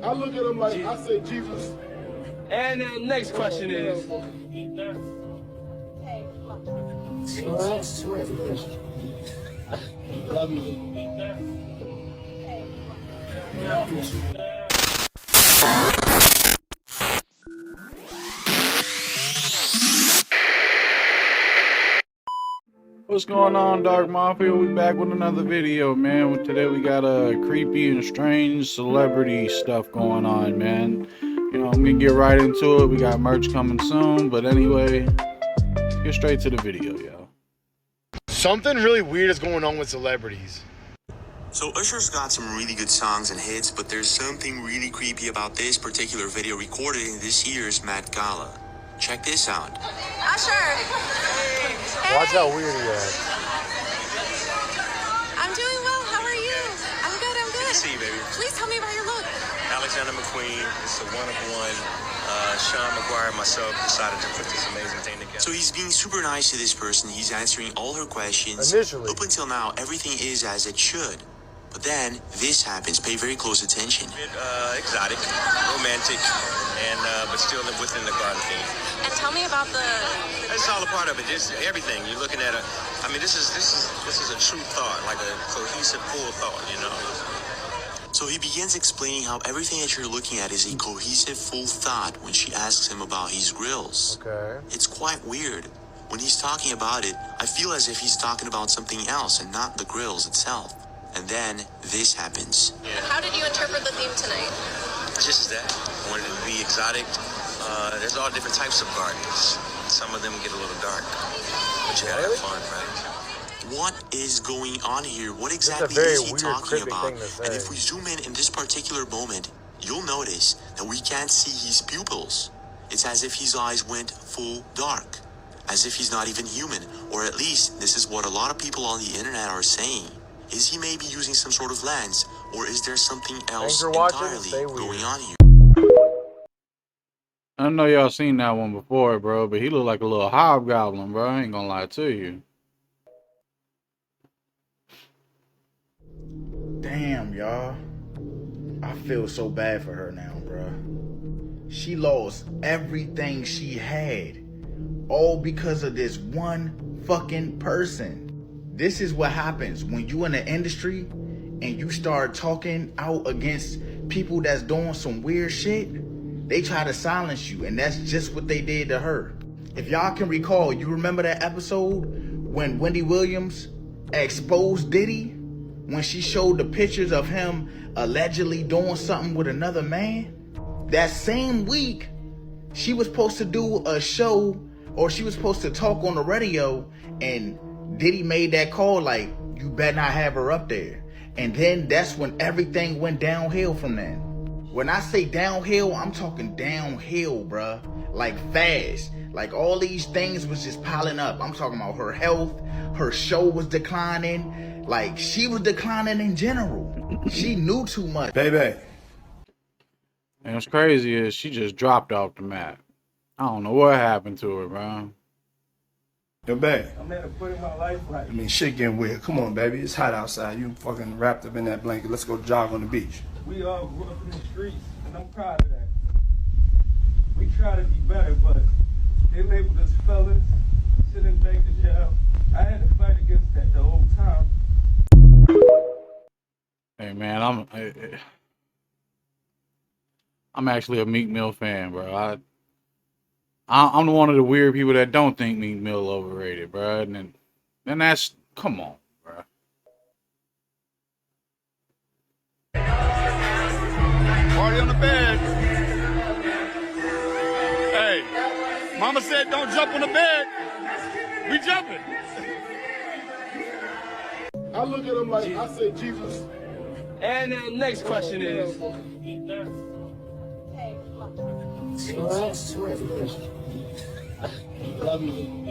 I look at him like, I say, Jesus. And the next question is, love you. What's going on, Dark Mafia? We back with another video, man. Today we got a creepy and strange celebrity stuff going on, man. You know, I'm gonna get right into it. We got merch coming soon, but anyway, get straight to the video, yo. Something really weird is going on with celebrities. So Usher's got some really good songs and hits, but there's something really creepy about this particular video recorded in this year's Met Gala. Check this out. Usher! Hey. Watch how weird he is. I'm doing well. How are you? I'm good, I'm good. Good to see you, baby. Please tell me about your look. Alexander McQueen, it's a one-of-one. Sean McGuire and myself decided to put this amazing thing together. So he's being super nice to this person. He's answering all her questions. Initially. Up until now, everything is as it should. But then, this happens. Pay very close attention. A bit exotic, romantic, and but still within the garden theme. And tell me about the... That's all a part of it. Just everything. You're looking at I mean, this is a true thought, like a cohesive, full thought, you know. So he begins explaining how everything that you're looking at is a cohesive, full thought when she asks him about his grills. Okay. It's quite weird. When he's talking about it, I feel as if he's talking about something else and not the grills itself. And then this happens. Yeah. How did you interpret the theme tonight? Just that. I wanted it to be exotic. There's all different types of gardens. Some of them get a little dark. But you gotta have fun, right? What is going on here? What exactly is he talking about? And if we zoom in this particular moment, you'll notice that we can't see his pupils. It's as if his eyes went full dark. As if he's not even human. Or at least, this is what a lot of people on the internet are saying. Is he maybe using some sort of lens, or is there something else entirely going on here? I know y'all seen that one before, bro, but he looked like a little hobgoblin, bro. I ain't gonna lie to you. Damn, y'all. I feel so bad for her now, bro. She lost everything she had, all because of this one fucking person. This is what happens when you in the industry and you start talking out against people that's doing some weird shit. They try to silence you, and that's just what they did to her. If y'all can recall, you remember that episode when Wendy Williams exposed Diddy? When she showed the pictures of him allegedly doing something with another man? That same week, she was supposed to do a show, or she was supposed to talk on the radio, and Diddy made that call like, you better not have her up there. And then that's when everything went downhill from then. When I say downhill, I'm talking downhill, bruh. Like fast. Like all these things was just piling up. I'm talking about her health. Her show was declining. Like she was declining in general. She knew too much. Baby. And what's crazy is she just dropped off the map. I don't know what happened to her, bro. Yo, babe. I'm at a point in my life right. I mean, shit getting weird. Come on, baby. It's hot outside. You fucking wrapped up in that blanket. Let's go jog on the beach. We all grew up in the streets, and I'm proud of that. We try to be better, but they labeled us felons, sitting back to jail. I had to fight against that the whole time. Hey, man, I'm actually a Meek Mill fan, bro. I'm one of the weird people that don't think Meek Mill overrated, bro. And that's, come on, bro. Party on the bed. Hey, mama said don't jump on the bed. We jumping. I look at him like, I say, Jesus. And the next question is, love you.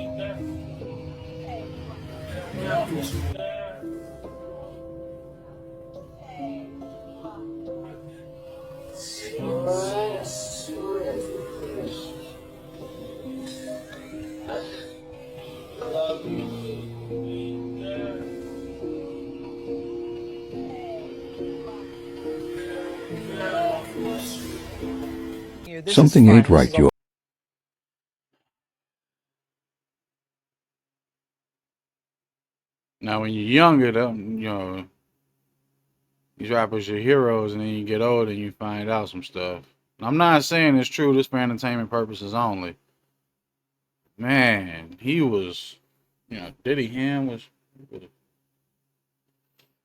Something ain't right, you. Now, when you're younger, you know, these rappers are heroes, and then you get older and you find out some stuff. I'm not saying it's true. This for entertainment purposes only. Man, he was, you know, Diddy him was.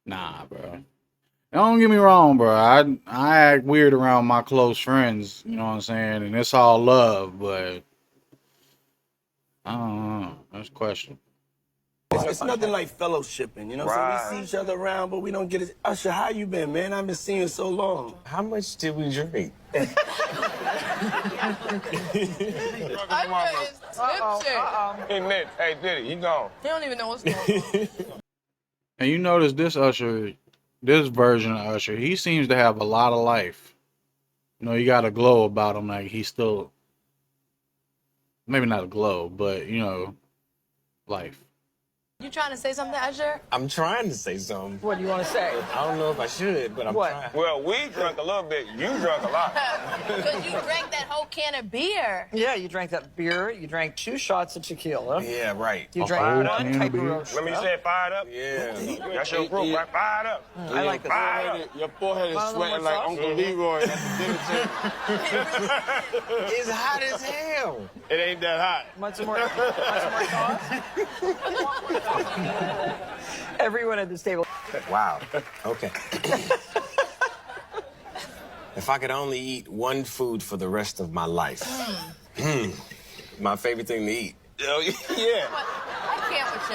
Nah, bro. Don't get me wrong, bro. I act weird around my close friends, you know what I'm saying? And it's all love, but I don't know. That's a question. It's nothing like fellowshipping, you know what I'm saying? We see each other around, but we don't get it. Usher, how you been, man? I haven't seen you in so long. How much did we drink? Usher is tipsy. Hey, Nick. Hey, Diddy, he gone. He don't even know what's going on. And you notice this Usher, this version of Usher, he seems to have a lot of life. You know, he got a glow about him, like he's still, maybe not a glow, but, you know, life. You trying to say something, Usher? I'm trying to say something. What do you want to say? I don't know if I should, but I'm trying. Well, we drank a little bit. You drank a lot. Because you drank that whole can of beer. Yeah, you drank that beer. You drank 2 shots of tequila. Yeah, right. You drank 1 can of type of beer. roast. Remember you said fired up? Yeah. That's your group, right? Fired up. I like it. Your forehead is Want a little sweating more like sauce? Uncle Leroy at the dinner table. It's hot as hell. It ain't that hot. Want some more sauce? Everyone at this table. Wow. Okay. If I could only eat one food for the rest of my life. My favorite thing to eat. Oh, yeah. I can't with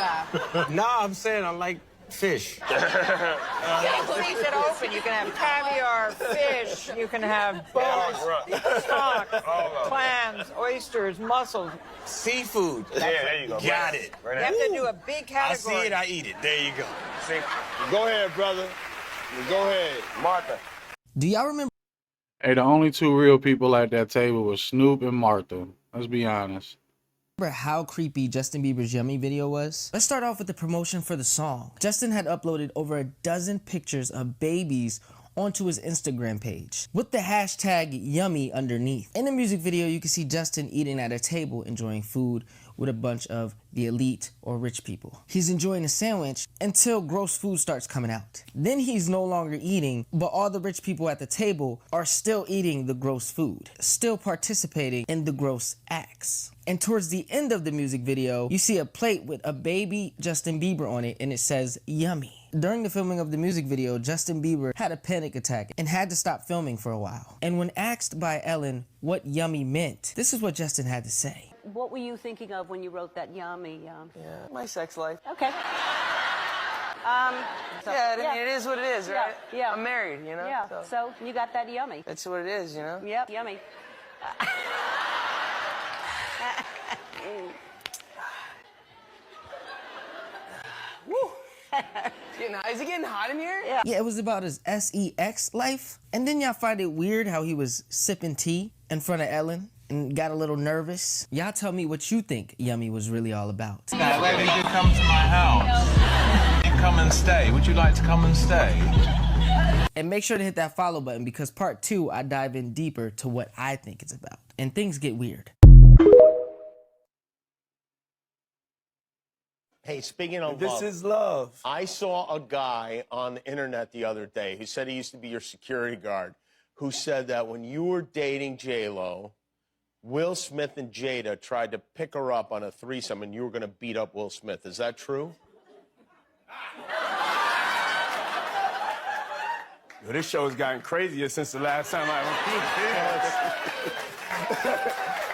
y'all. No, I'm saying I like fish. You can leave it open. You can have caviar, fish. You can have bones, stock, clams, oysters, mussels. Seafood. Yeah, there you go. Got it. You have to do a big I category. see it, I eat it. There you go. See? Go ahead, brother. Go ahead. Martha. Do y'all remember? Hey, the only 2 real people at that table was Snoop and Martha. Let's be honest. Remember how creepy Justin Bieber's Yummy video was? Let's start off with the promotion for the song. Justin had uploaded over a dozen pictures of babies onto his Instagram page with the hashtag Yummy underneath. In the music video, you can see Justin eating at a table enjoying food with a bunch of the elite or rich people. He's enjoying a sandwich until gross food starts coming out. Then he's no longer eating, but all the rich people at the table are still eating the gross food, still participating in the gross acts. And towards the end of the music video, you see a plate with a baby Justin Bieber on it, and it says Yummy. During the filming of the music video, Justin Bieber had a panic attack and had to stop filming for a while. And when asked by Ellen what Yummy meant, this is what Justin had to say. What were you thinking of when you wrote that Yummy? My sex life. Okay. Yeah, it is what it is, right? Yeah. I'm married, you know? Yeah, so you got that Yummy. That's what it is, you know? Yep, Yummy. Is it getting hot in here? Yeah, it was about his sex life. And then y'all find it weird how he was sipping tea in front of Ellen and got a little nervous. Y'all tell me what you think Yummy was really all about. That lady could come to my house and come and stay. Would you like to come and stay? And make sure to hit that follow button because part 2, I dive in deeper to what I think it's about. And things get weird. Hey, speaking of This is love. I saw a guy on the internet the other day who said he used to be your security guard, who said that when you were dating J-Lo, Will Smith and Jada tried to pick her up on a threesome and you were going to beat up Will Smith. Is that true? Yo, this show has gotten crazier since the last time I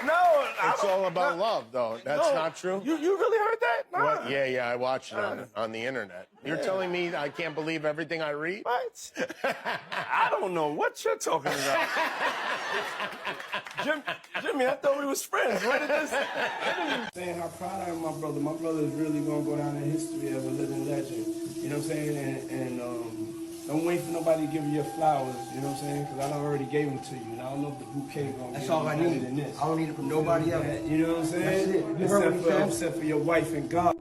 No, it's all about love, though. That's not true. You really heard that? Nah. What? Yeah, I watched it on the internet. You're telling me I can't believe everything I read? What? I don't know what you're talking about. Jimmy, I thought we was friends. Where did this? Saying how proud I am of my brother. My brother is really gonna go down in history as a living legend. You know what I'm saying? And don't wait for nobody to give you your flowers. You know what I'm saying? Because I done already gave them to you. And I don't know if the bouquet gonna That's be all I better need. than this. I don't need it from nobody else. You know what I'm saying? That's it. You heard what he said? Except for your wife and God.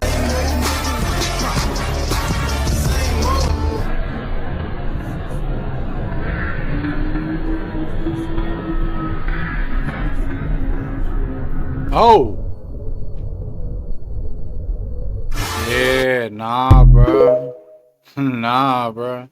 Oh. Yeah, nah, bro. Nah, bro.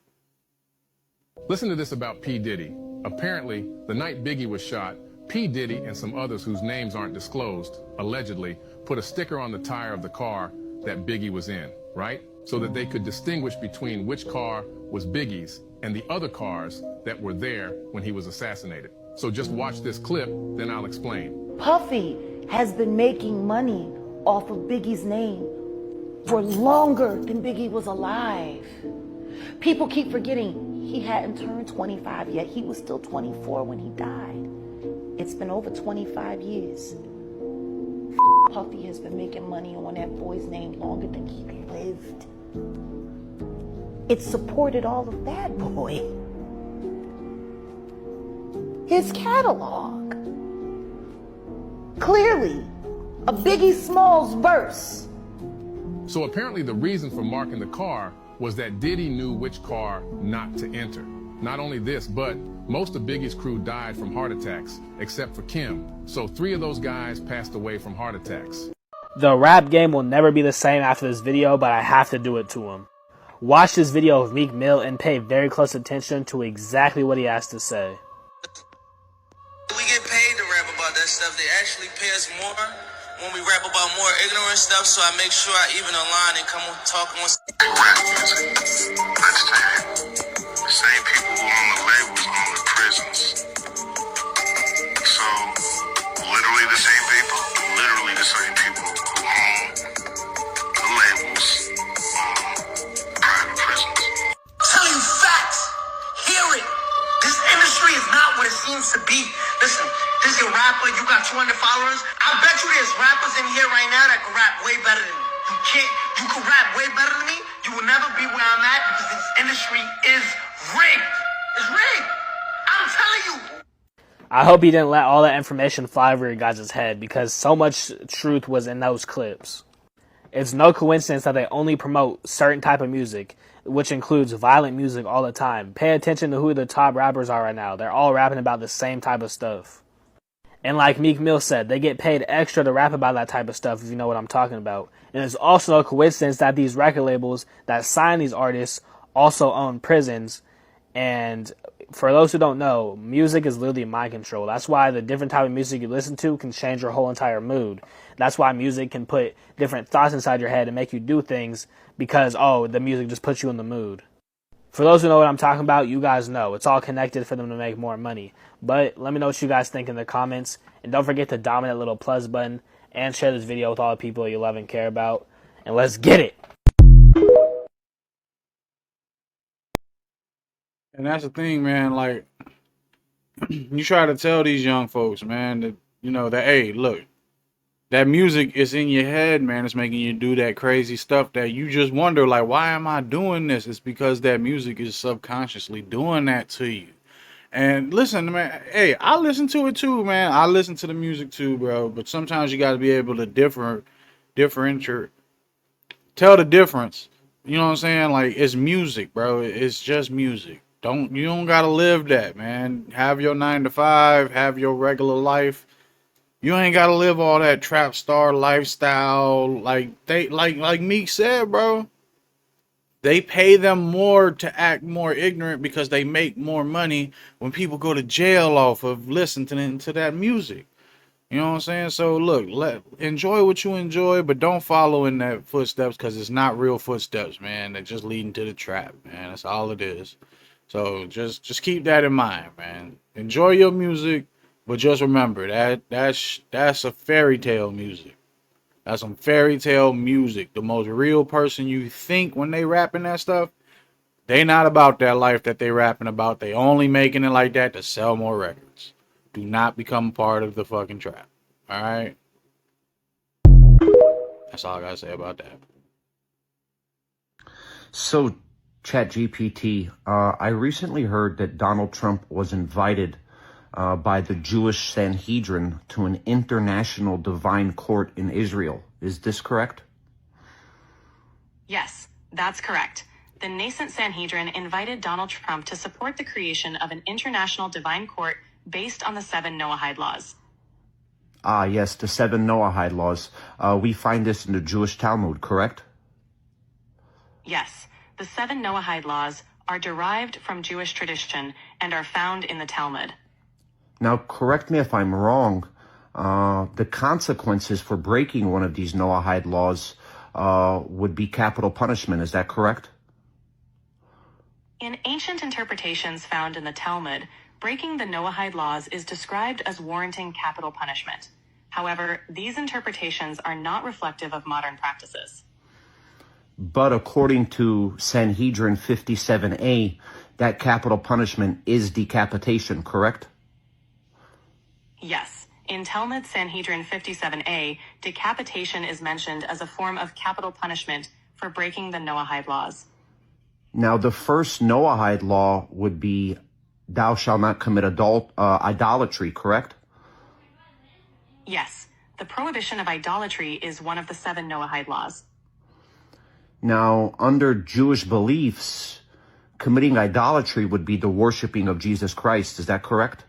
Listen to this about P. Diddy. Apparently, the night Biggie was shot, P. Diddy and some others whose names aren't disclosed, allegedly, put a sticker on the tire of the car that Biggie was in, right? So that they could distinguish between which car was Biggie's and the other cars that were there when he was assassinated. So just watch this clip, then I'll explain. Puffy has been making money off of Biggie's name for longer than Biggie was alive. People keep forgetting he hadn't turned 25 yet. He was still 24 when he died. It's been over 25 years. Puffy has been making money on that boy's name longer than he lived. It supported all of Bad Boy. His catalog. Clearly, a Biggie Smalls verse. So apparently the reason for marking the car was that Diddy knew which car not to enter. Not only this, but most of Biggie's crew died from heart attacks, except for Kim. So 3 of those guys passed away from heart attacks. The rap game will never be the same after this video, but I have to do it to him. Watch this video of Meek Mill and pay very close attention to exactly what he has to say. We get paid to rap about that stuff. They actually pay us more when we rap about more ignorant stuff, so I make sure I even a line and come on talking on rap music. Understand? The same people who own the labels own the prisons. So, literally the same people who own the labels own private prisons. Tell you facts. Hear it. This industry is not what it seems to be. Listen, this is a rapper, you got 200 followers. I bet you there's rappers in here right now that can rap way better than me. You can rap way better than me. You will never be where I'm at because this industry is rigged. It's rigged. I'm telling you. I hope he didn't let all that information fly over your guys' head because so much truth was in those clips. It's no coincidence that they only promote certain type of music, which includes violent music all the time. Pay attention to who the top rappers are right now. They're all rapping about the same type of stuff. And like Meek Mill said, they get paid extra to rap about that type of stuff, if you know what I'm talking about. And it's also no coincidence that these record labels that sign these artists also own prisons. And for those who don't know, music is literally mind control. That's why the different type of music you listen to can change your whole entire mood. That's why music can put different thoughts inside your head and make you do things because, oh, the music just puts you in the mood. For those who know what I'm talking about, you guys know. It's all connected for them to make more money. But let me know what you guys think in the comments. And don't forget to dominate that little plus button and share this video with all the people you love and care about. And let's get it! And that's the thing, man. Like, you try to tell these young folks, man, that, you know, that, hey, look, that music is in your head, man. It's making you do that crazy stuff that you just wonder, like, why am I doing this? It's because that music is subconsciously doing that to you. And listen, man, hey, I listen to it too, man. I listen to the music too, bro. But sometimes you got to be able to differentiate, tell the difference. You know what I'm saying? Like, it's music, bro. It's just music. You don't gotta live that, man. Have your 9 to 5, have your regular life. You ain't gotta live all that trap star lifestyle. Like Meek said, bro. They pay them more to act more ignorant because they make more money when people go to jail off of listening to that music. You know what I'm saying? So look, enjoy what you enjoy, but don't follow in that footsteps because it's not real footsteps, man. They're just leading to the trap, man. That's all it is. So just keep that in mind, man. Enjoy your music, but just remember that's a fairy tale music. That's some fairy tale music. The most real person you think when they rapping that stuff, they not about that life that they rapping about. They only making it like that to sell more records. Do not become part of the fucking trap. All right? That's all I gotta say about that. So, ChatGPT, I recently heard that Donald Trump was invited by the Jewish Sanhedrin to an international divine court in Israel. Is this correct? Yes, that's correct. The nascent Sanhedrin invited Donald Trump to support the creation of an international divine court based on the 7 Noahide laws. Ah, yes, the 7 Noahide laws. We find this in the Jewish Talmud, correct? Yes, the 7 Noahide laws are derived from Jewish tradition and are found in the Talmud. Now, correct me if I'm wrong. The consequences for breaking one of these Noahide laws would be capital punishment. Is that correct? In ancient interpretations found in the Talmud, breaking the Noahide laws is described as warranting capital punishment. However, these interpretations are not reflective of modern practices. But according to Sanhedrin 57A, that capital punishment is decapitation, correct? Yes, in Talmud Sanhedrin 57A, decapitation is mentioned as a form of capital punishment for breaking the Noahide laws. Now, the first Noahide law would be, thou shalt not commit idolatry, correct? Yes, the prohibition of idolatry is one of the 7 Noahide laws. Now, under Jewish beliefs, committing idolatry would be the worshiping of Jesus Christ. Is that correct?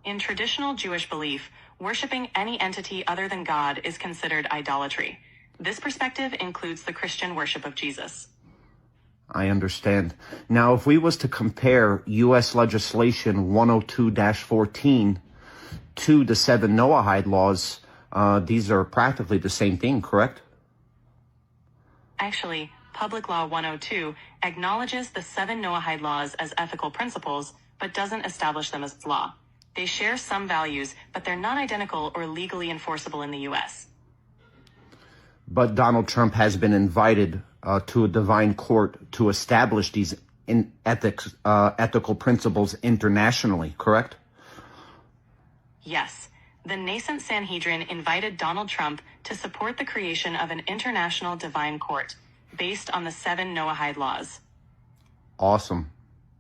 In traditional Jewish belief, worshiping any entity other than God is considered idolatry. This perspective includes the Christian worship of Jesus. I understand. Now, if we was to compare U.S. legislation 102-14 to the 7 Noahide laws, these are practically the same thing, correct? Actually, Public Law 102 acknowledges the 7 Noahide laws as ethical principles, but doesn't establish them as law. They share some values, but they're not identical or legally enforceable in the U.S. But Donald Trump has been invited to a divine court to establish these ethical principles internationally, correct? Yes. The nascent Sanhedrin invited Donald Trump to support the creation of an international divine court based on the 7 Noahide laws. Awesome.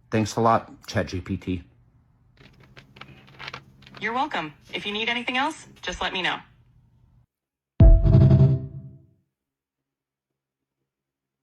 Thanks a lot, ChatGPT. You're welcome. If you need anything else, just let me know.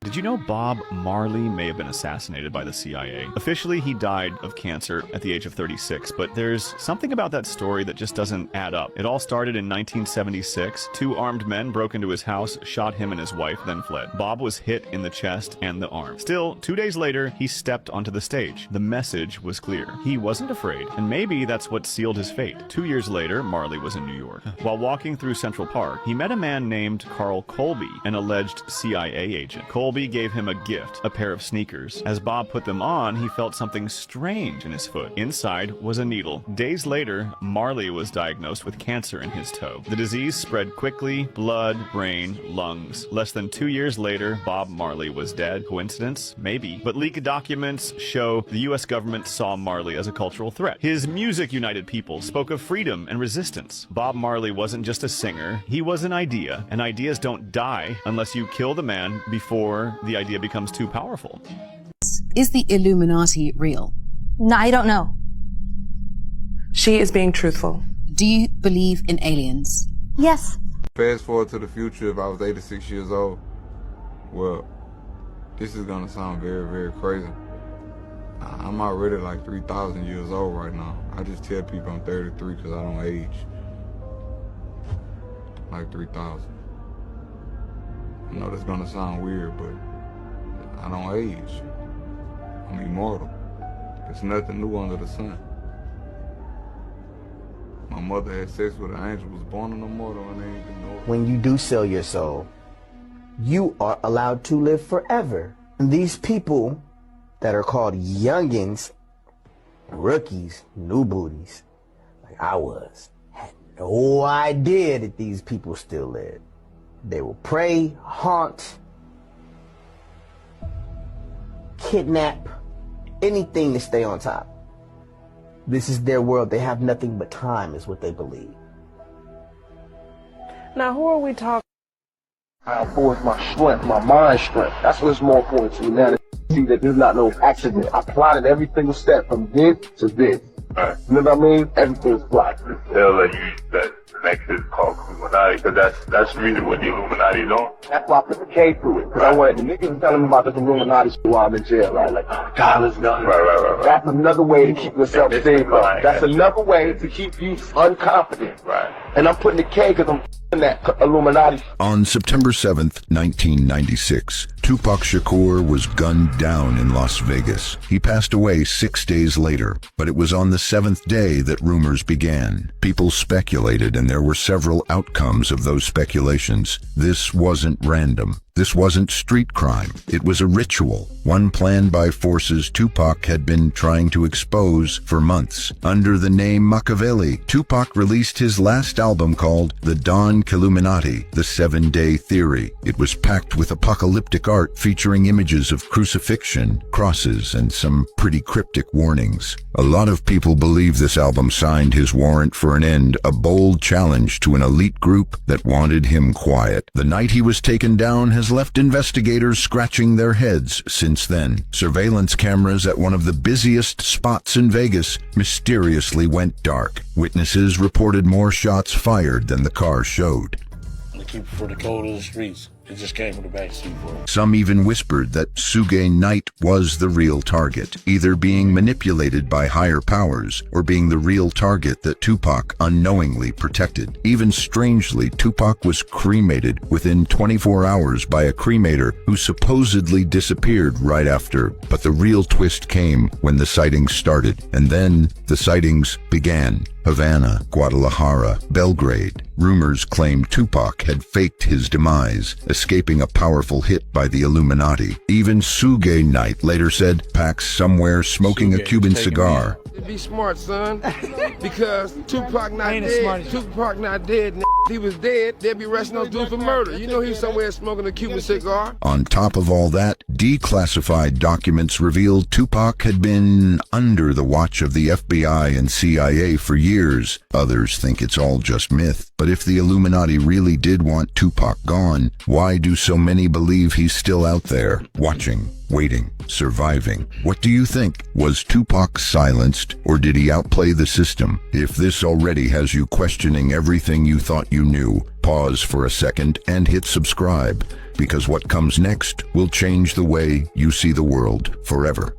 Did you know Bob Marley may have been assassinated by the CIA? Officially, he died of cancer at the age of 36, but there's something about that story that just doesn't add up. It all started in 1976. 2 armed men broke into his house, shot him and his wife, then fled. Bob was hit in the chest and the arm. Still, 2 days later, he stepped onto the stage. The message was clear. He wasn't afraid, and maybe that's what sealed his fate. 2 years later, Marley was in New York. While walking through Central Park, he met a man named Carl Colby, an alleged CIA agent. Colby gave him a gift, a pair of sneakers. As Bob put them on, he felt something strange in his foot. Inside was a needle. Days later, Marley was diagnosed with cancer in his toe. The disease spread quickly: blood, brain, lungs. Less than 2 years later, Bob Marley was dead. Coincidence? Maybe. But leaked documents show the U.S. government saw Marley as a cultural threat. His music united people, spoke of freedom and resistance. Bob Marley wasn't just a singer, he was an idea. And ideas don't die unless you kill the man before the idea becomes too powerful. Is the Illuminati real? No, I don't know. She is being truthful. Do you believe in aliens? Yes. Fast forward to the future, if I was 86 years old, well, this is gonna sound very, very crazy. I'm already like 3,000 years old right now. I just tell people I'm 33 because I don't age. Like 3,000. I know that's gonna sound weird, but I don't age. I'm immortal. There's nothing new under the sun. My mother had sex with an angel, was born an immortal, and they ain't even know it. When you do sell your soul, you are allowed to live forever. And these people that are called youngins, rookies, new booties, like I was, had no idea that these people still lived. They will prey, haunt, kidnap, anything to stay on top. This is their world. They have nothing but time, is what they believe. Now, who are we talking? I enforce my strength, my mind strength. That's what's more important to me now. To see that there's not no accident. I plotted every single step from this to this. You know what I mean? Everything's plotted. Tell that you that connected called Illuminati, because that's really what the Illuminati is on. That's why I put the K through it. Because I went, the niggas telling me about this Illuminati shit while I'm in jail, right? Like, dollars done. Right. That's another way to keep yourself safe. That's another way to keep you unconfident. Right. And I'm putting the K because I'm in that Illuminati. On September 7th, 1996, Tupac Shakur was gunned down in Las Vegas. He passed away 6 days later, but it was on the 7th day that rumors began. People speculated, and there were several outcomes of those speculations. This wasn't random. This wasn't street crime. It was a ritual, one planned by forces Tupac had been trying to expose for months. Under the name Machiavelli, Tupac released his last album called The Dawn Illuminati, The 7-Day Theory. It was packed with apocalyptic art featuring images of crucifixion, crosses, and some pretty cryptic warnings. A lot of people believe this album signed his warrant for an end, a bold challenge to an elite group that wanted him quiet. The night he was taken down has left investigators scratching their heads since then. Surveillance cameras at one of the busiest spots in Vegas mysteriously went dark. Witnesses reported more shots fired than the car showed. To keep for the code of the streets. It just came from the backseat for him. Some even whispered that Suge Knight was the real target, either being manipulated by higher powers or being the real target that Tupac unknowingly protected. Even strangely, Tupac was cremated within 24 hours by a cremator who supposedly disappeared right after. But the real twist came when the sightings started, and then the sightings began. Havana, Guadalajara, Belgrade. Rumors claimed Tupac had faked his demise, escaping a powerful hit by the Illuminati. Even Suge Knight later said Pac's somewhere smoking a Cuban cigar. Be smart, son, because Tupac not dead. Tupac not dead. If he was dead, they'd be arresting those dudes for murder. You know he was somewhere smoking a Cuban cigar. On top of all that, declassified documents revealed Tupac had been under the watch of the FBI and CIA for years. Others think it's all just myth. But if the Illuminati really did want Tupac gone, why do so many believe he's still out there, watching, waiting, surviving? What do you think? Was Tupac silenced, or did he outplay the system? If this already has you questioning everything you thought you knew, pause for a second and hit subscribe, because what comes next will change the way you see the world forever.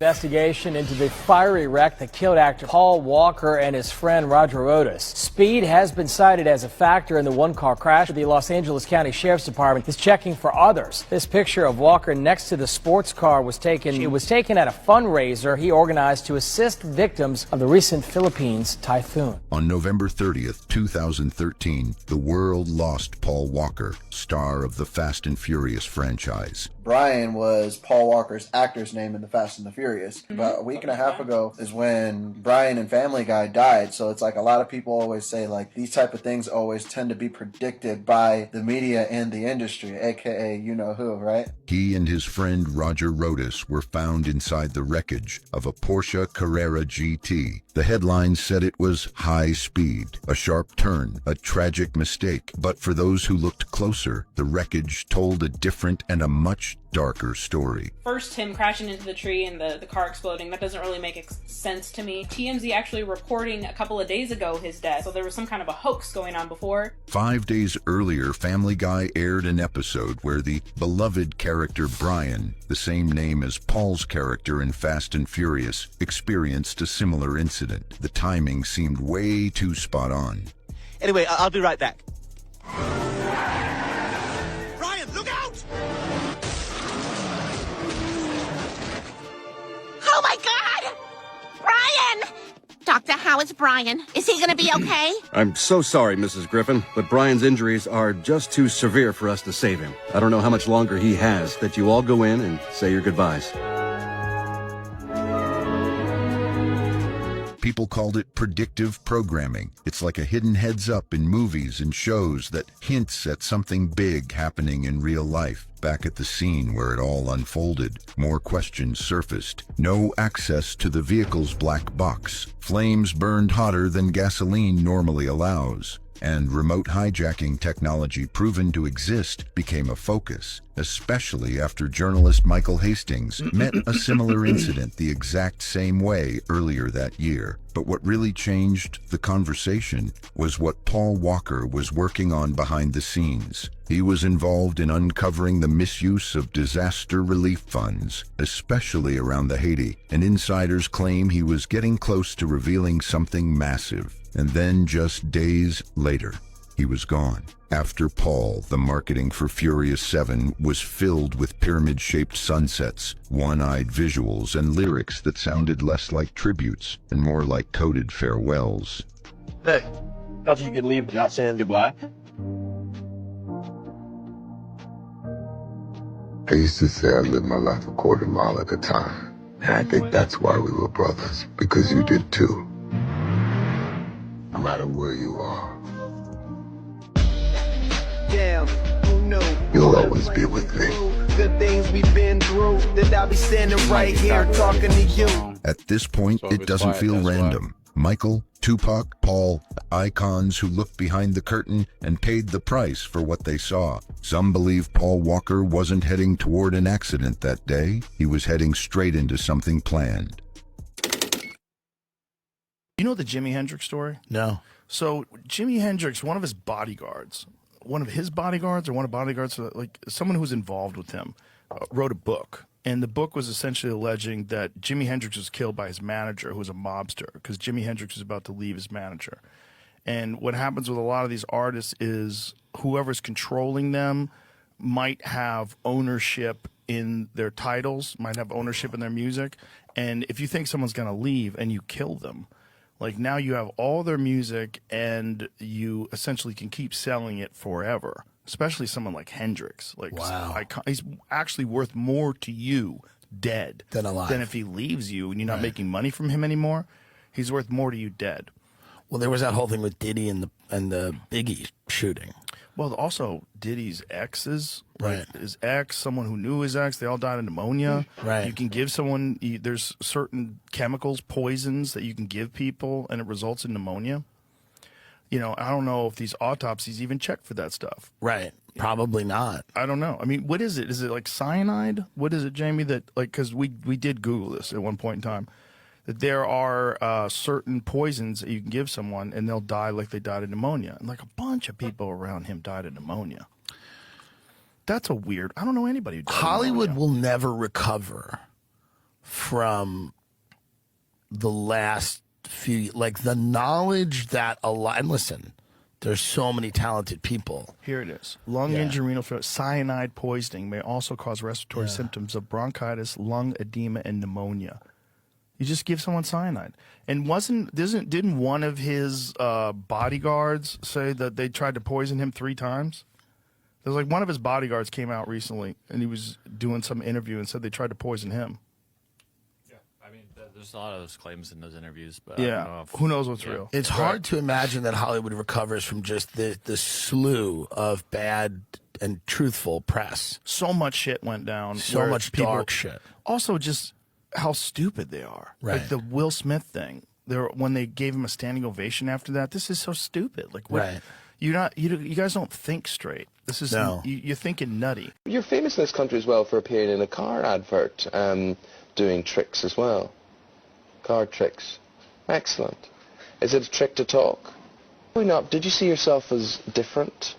Investigation into the fiery wreck that killed actor Paul Walker and his friend Roger Otis. Speed has been cited as a factor in the one-car crash. The Los Angeles County Sheriff's Department is checking for others. This picture of Walker next to the sports car was taken. It was taken at a fundraiser he organized to assist victims of the recent Philippines typhoon. On November 30th, 2013, the world lost Paul Walker, star of the Fast and Furious franchise. Brian was Paul Walker's actor's name in the Fast and the Furious. About a week and a half ago is when Brian and Family Guy died. So it's like a lot of people always say, like, these type of things always tend to be predicted by the media and the industry, aka you know who, right? He and his friend Roger Otis were found inside the wreckage of a Porsche Carrera GT. The headlines said it was high speed, a sharp turn, a tragic mistake. But for those who looked closer, the wreckage told a different and a much darker story. First, him crashing into the tree and the car exploding, that doesn't really make sense to me. TMZ actually reporting a couple of days ago his death, so there was some kind of a hoax going on before. 5 days earlier, Family Guy aired an episode where the beloved character Brian, the same name as Paul's character in Fast and Furious, experienced a similar incident. The timing seemed way too spot on. Anyway, I'll be right back. Oh my God! Brian! Doctor, how is Brian? Is he gonna be okay? I'm so sorry, Mrs. Griffin, but Brian's injuries are just too severe for us to save him. I don't know how much longer he has. That you all go in and say your goodbyes. People called it predictive programming. It's like a hidden heads up in movies and shows that hints at something big happening in real life. Back at the scene where it all unfolded, more questions surfaced. No access to the vehicle's black box. Flames burned hotter than gasoline normally allows. and remote hijacking technology proven to exist became a focus, especially after journalist Michael Hastings met a similar incident the exact same way earlier that year. But what really changed the conversation was what Paul Walker was working on behind the scenes. He was involved in uncovering the misuse of disaster relief funds, especially around the Haiti, and insiders claim he was getting close to revealing something massive. And then just days later, he was gone. After Paul, the marketing for Furious 7 was filled with pyramid-shaped sunsets, one-eyed visuals, and lyrics that sounded less like tributes and more like coded farewells. Hey, thought you could leave without saying goodbye. I used to say I lived my life a quarter mile at a time. And I think that's why we were brothers, because you did too. No matter where you are, Damn, who knew? you'll always be with me. Good things we've been through, that I'll be standing right here talking to you. At this point, it doesn't feel random. Michael, Tupac, Paul, icons who looked behind the curtain and paid the price for what they saw. Some believe Paul Walker wasn't heading toward an accident that day. He was heading straight into something planned. You know the Jimi Hendrix story? No. So Jimi Hendrix, one of his bodyguards, or one of bodyguards, like someone who was involved with him, wrote a book. And the book was essentially alleging that Jimi Hendrix was killed by his manager, who was a mobster, because Jimi Hendrix was about to leave his manager. And what happens with a lot of these artists is whoever's controlling them might have ownership in their titles, might have ownership in their music. And if you think someone's going to leave and you kill them, like now you have all their music and you essentially can keep selling it forever. Especially someone like Hendrix. Like, wow. He's actually worth more to you dead than alive. Than if he leaves you and you're not making money from him anymore. He's worth more to you dead. Well, there was that whole thing with Diddy and the Biggie shooting. Well, also Diddy's exes, right? His ex, someone who knew his ex, they all died of pneumonia. Right. You can give someone, there's certain chemicals, poisons that you can give people, and it results in pneumonia. You know, I don't know if these autopsies even check for that stuff. Right. Probably not. I don't know. I mean, what is it? Is it like cyanide? What is it, Jamie? That like, because we did Google this at one point in time, that there are certain poisons that you can give someone and they'll die like they died of pneumonia. And like a bunch of people around him died of pneumonia. That's a weird. I don't know anybody who died Hollywood of pneumonia. will never recover from the last few, like the knowledge that a lot, and listen, there's so many talented people. Here it is. Lung injury, renal failure, cyanide poisoning may also cause respiratory symptoms of bronchitis, lung edema, and pneumonia. You just give someone cyanide. And didn't one of his bodyguards say that they tried to poison him 3 times? There's like one of his bodyguards came out recently and he was doing some interview and said they tried to poison him. There's a lot of those claims in those interviews, but yeah, I don't know if, who knows what's real? It's hard to imagine that Hollywood recovers from just the slew of bad and truthful press. So much shit went down. So much dark shit. Also, just how stupid they are. Right. Like the Will Smith thing. When they gave him a standing ovation after that, this is so stupid. Like, what? Right. You guys don't think straight. This is you're thinking nutty. You're famous in this country as well for appearing in a car advert, doing tricks as well. Car tricks. Excellent. Is it a trick to talk? Growing up, did you see yourself as different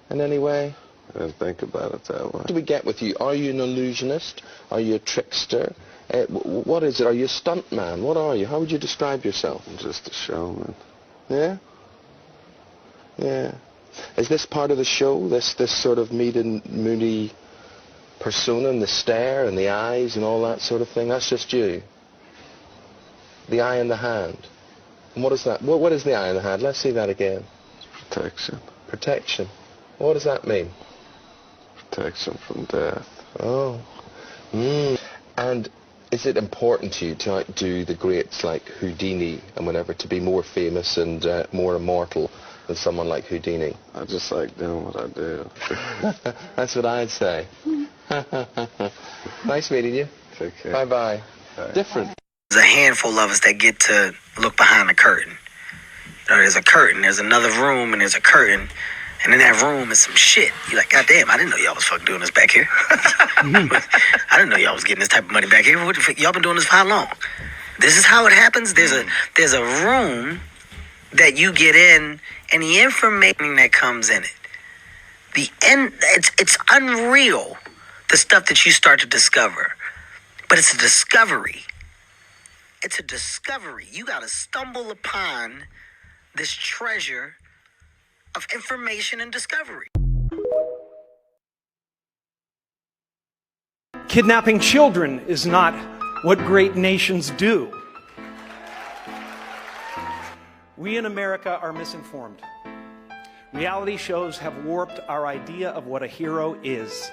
in any way? I didn't think about it that way. What do we get with you? Are you an illusionist? Are you a trickster? What is it? Are you a stuntman? What are you? How would you describe yourself? I'm just a showman. Yeah? Yeah. Is this part of the show, this sort of moody persona and the stare and the eyes and all that sort of thing? That's just you? The eye in the hand. And what is that? What is the eye in the hand? Let's see that again. Protection. Protection. What does that mean? Protection from death. Oh. And is it important to you to outdo the greats like Houdini and whatever, to be more famous and more immortal than someone like Houdini? I just like doing what I do. That's what I'd say. Nice meeting you. Take care. Bye-bye. Different. There's a handful of us that get to look behind the curtain. there's a curtain, there's another room, and there's a curtain, and in that room is some shit. You're like, God damn, I didn't know y'all was fucking doing this back here. I didn't know y'all was getting this type of money back here. What the fuck, y'all been doing this for how long? This is how it happens. There's a room that you get in, and the information that comes in it. It's unreal, the stuff that you start to discover. But it's a discovery. It's a discovery. You got to stumble upon this treasure of information and discovery. Kidnapping children is not what great nations do. We in America are misinformed. Reality shows have warped our idea of what a hero is,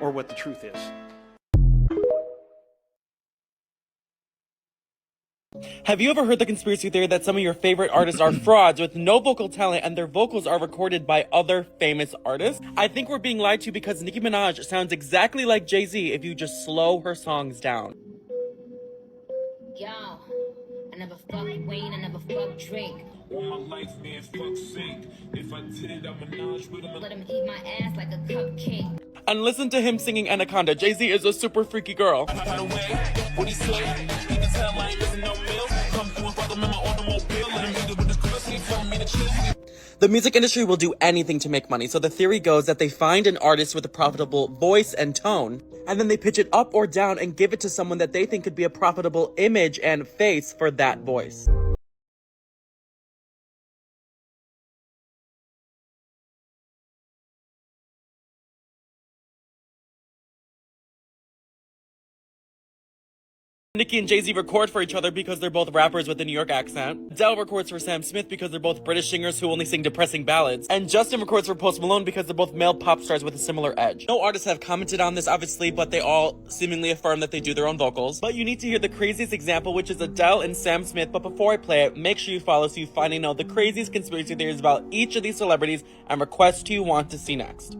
or what the truth is. Have you ever heard the conspiracy theory that some of your favorite artists are frauds with no vocal talent and their vocals are recorded by other famous artists? I think we're being lied to because Nicki Minaj sounds exactly like Jay-Z if you just slow her songs down. Yo, I never fucked Wayne, I never fucked Drake. All my life, man, fuck's sake. If I did, I'm Minaj with him. Let him eat my ass like a cupcake. And listen to him singing Anaconda. Jay-Z is a super freaky girl. The music industry will do anything to make money, so the theory goes that they find an artist with a profitable voice and tone, and then they pitch it up or down and give it to someone that they think could be a profitable image and face for that voice. Nicki and Jay-Z record for each other because they're both rappers with a New York accent. Adele records for Sam Smith because they're both British singers who only sing depressing ballads. And Justin records for Post Malone because they're both male pop stars with a similar edge. No artists have commented on this, obviously, but they all seemingly affirm that they do their own vocals. But you need to hear the craziest example, which is Adele and Sam Smith. But before I play it, make sure you follow so you finally know the craziest conspiracy theories about each of these celebrities and request who you want to see next.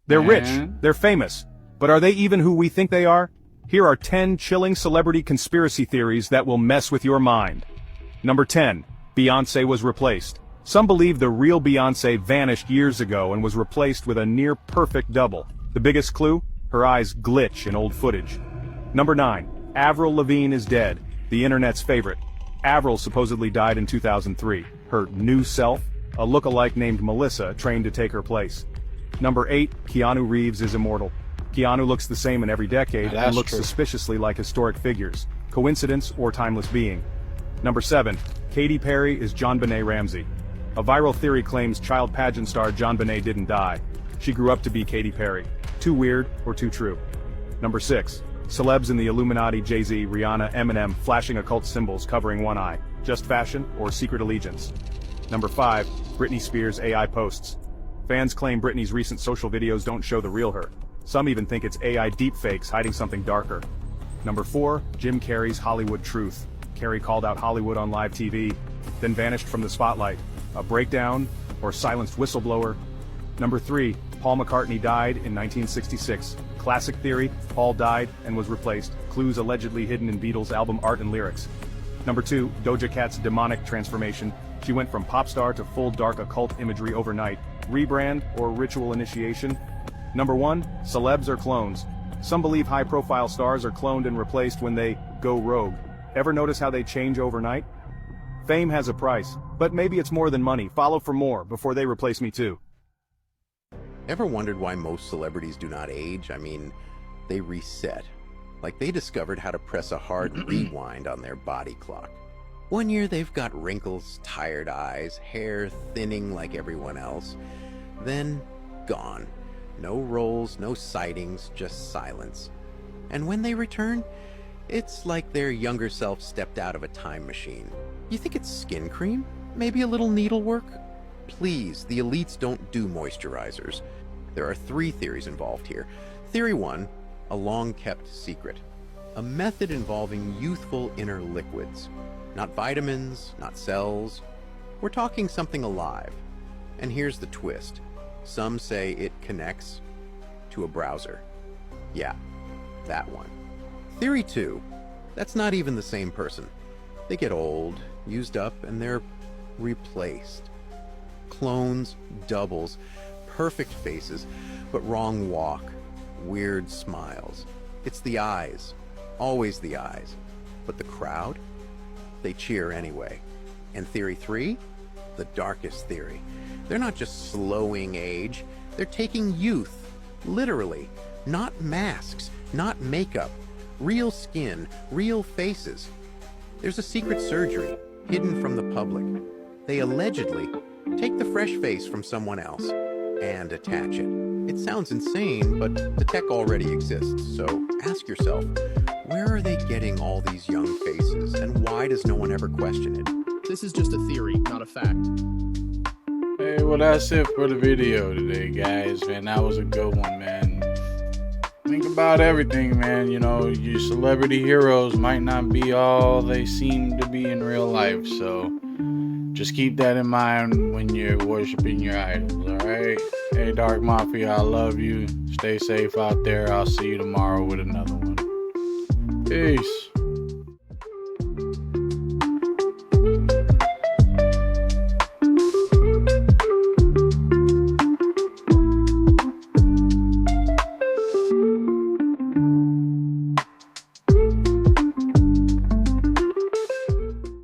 They're rich, they're famous, but are they even who we think they are? Here are 10 chilling celebrity conspiracy theories that will mess with your mind. Number 10. Beyoncé was replaced. Some believe the real Beyoncé vanished years ago and was replaced with a near-perfect double. The biggest clue? Her eyes glitch in old footage. Number 9. Avril Lavigne is dead, the internet's favorite. Avril supposedly died in 2003. Her new self? A look-alike named Melissa trained to take her place. Number 8, Keanu Reeves is immortal. Keanu looks the same in every decade and looks suspiciously like historic figures. Coincidence or timeless being? Number 7, Katy Perry is JonBenet Ramsey. A viral theory claims child pageant star JonBenet didn't die. She grew up to be Katy Perry. Too weird or too true? Number 6, celebs in the Illuminati, Jay-Z, Rihanna, Eminem flashing occult symbols covering one eye. Just fashion or secret allegiance? Number 5, Britney Spears AI posts. Fans claim Britney's recent social videos don't show the real her. Some even think it's AI deepfakes hiding something darker. Number 4, Jim Carrey's Hollywood truth. Carrey called out Hollywood on live TV, then vanished from the spotlight. A breakdown or silenced whistleblower? Number 3, Paul McCartney died in 1966. Classic theory, Paul died and was replaced. Clues allegedly hidden in Beatles' album art and lyrics. Number 2, Doja Cat's demonic transformation. She went from pop star to full dark occult imagery overnight. Rebrand or ritual initiation? Number 1, celebs are clones. Some believe high-profile stars are cloned and replaced when they go rogue. Ever notice how they change overnight? Fame has a price, but maybe it's more than money. Follow for more before they replace me too. Ever wondered why most celebrities do not age? I mean, they reset. Like they discovered how to press a hard rewind on their body clock. One year they've got wrinkles, tired eyes, hair thinning like everyone else. Then, gone. No roles, no sightings, just silence. And when they return, it's like their younger self stepped out of a time machine. You think it's skin cream? Maybe a little needlework? Please, the elites don't do moisturizers. There are 3 theories involved here. Theory 1, a long-kept secret. A method involving youthful inner liquids. Not vitamins, not cells. We're talking something alive. And here's the twist. Some say it connects to a browser. Yeah, that one. Theory 2. That's not even the same person. They get old, used up, and they're replaced. Clones, doubles, perfect faces, but wrong walk, weird smiles. It's the eyes, always the eyes. But the crowd? They cheer anyway. And theory 3? The darkest theory. They're not just slowing age, they're taking youth, literally. Not masks, not makeup, real skin, real faces. There's a secret surgery, hidden from the public. They allegedly take the fresh face from someone else and attach it. It sounds insane, but the tech already exists, so ask yourself, where are they getting all these young faces, and why does no one ever question it? This is just a theory, not a fact. Hey, well, that's it for the video today, guys. Man, that was a good one, man. Think about everything, man. You know, your celebrity heroes might not be all they seem to be in real life, so just keep that in mind when you're worshiping your idols, alright? Hey, Dark Mafia, I love you. Stay safe out there. I'll see you tomorrow with another one. Peace.